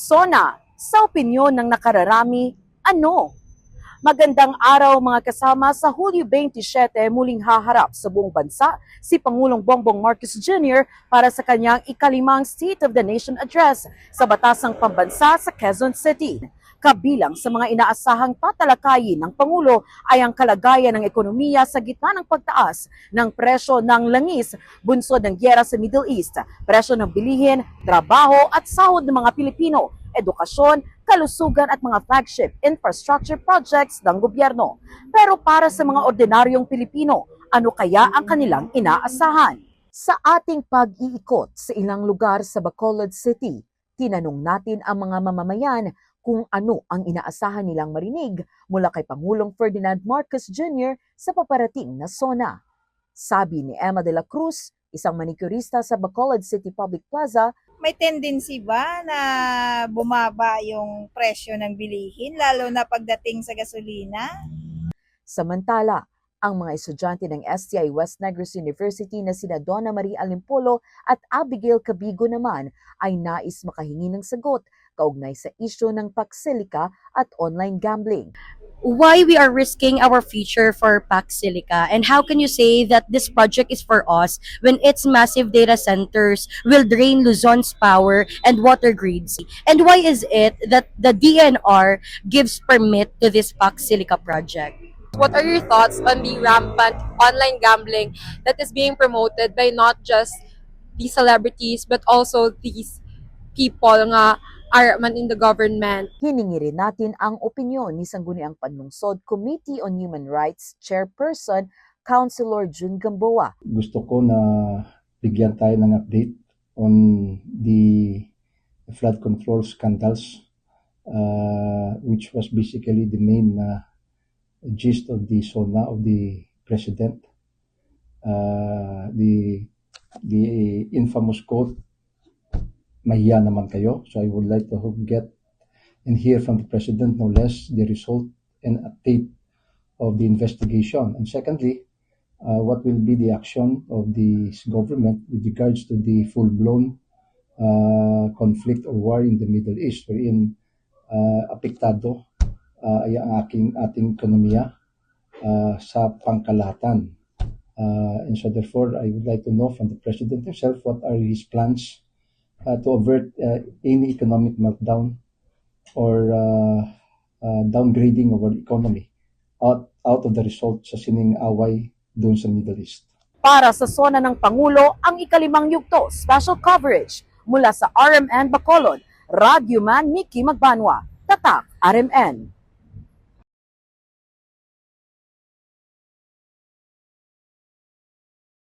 SONA, sa opinyon ng nakararami, ano? Magandang araw mga kasama. Sa Hulyo 27, muling haharap sa buong bansa si Pangulong Bongbong Marcos Jr. para sa kanyang ikalimang State of the Nation Address sa Batasang Pambansa sa Quezon City. Kabilang sa mga inaasahang tatalakayin ng Pangulo ay ang kalagayan ng ekonomiya sa gitna ng pagtaas ng presyo ng langis, bunsod ng gyera sa Middle East, presyo ng bilihin, trabaho at sahod ng mga Pilipino, edukasyon, kalusugan at mga flagship infrastructure projects ng gobyerno. Pero para sa mga ordinaryong Pilipino, ano kaya ang kanilang inaasahan? Sa ating pag-iikot sa ilang lugar sa Bacolod City, tinanong natin ang mga mamamayan kung ano ang inaasahan nilang marinig mula kay Pangulong Ferdinand Marcos Jr. sa paparating na SONA. Sabi ni Emma de la Cruz, isang manicurista sa Bacolod City Public Plaza, may tendency ba na bumaba yung presyo ng bilihin, lalo na pagdating sa gasolina? samantala, ang mga estudyante ng STI West Negros University na sina Donna Marie Alimpolo at Abigail Cabigo naman ay nais makahingi ng sagot kaugnay sa isyu ng Pax-Silica at online gambling. Why we are risking our future for Pax-Silica, and how can you say that this project is for us when its massive data centers will drain Luzon's power and water grids? And why is it that the DNR gives permit to this Pax-Silica project? What are your thoughts on the rampant online gambling that is being promoted by not just these celebrities but also these people nga are man in the government? Hiningi rin natin ang opinyon ni Sangguniang Panlungsod Committee on Human Rights Chairperson, Councilor June Gamboa. Gusto ko na bigyan tayo ng update on the flood control scandals, which was basically the main gist of the SONA of the President. The infamous quote, "Mahiya naman kayo." So I would like to get and hear from the President, no less, the result and update of the investigation. And secondly, what will be the action of the government with regards to the full-blown conflict or war in the Middle East, wherein apektado ay ang ating ekonomiya sa pangkalahatan. And so therefore, I would like to know from the President himself what are his plans to avert any economic meltdown or downgrading of our economy out of the result sa sining away doon sa Middle East. Para sa SONA ng Pangulo, ang ikalimang yugto, special coverage mula sa RMN Bacolod, Radyo Man Mickey Magbanwa, Tatak RMN.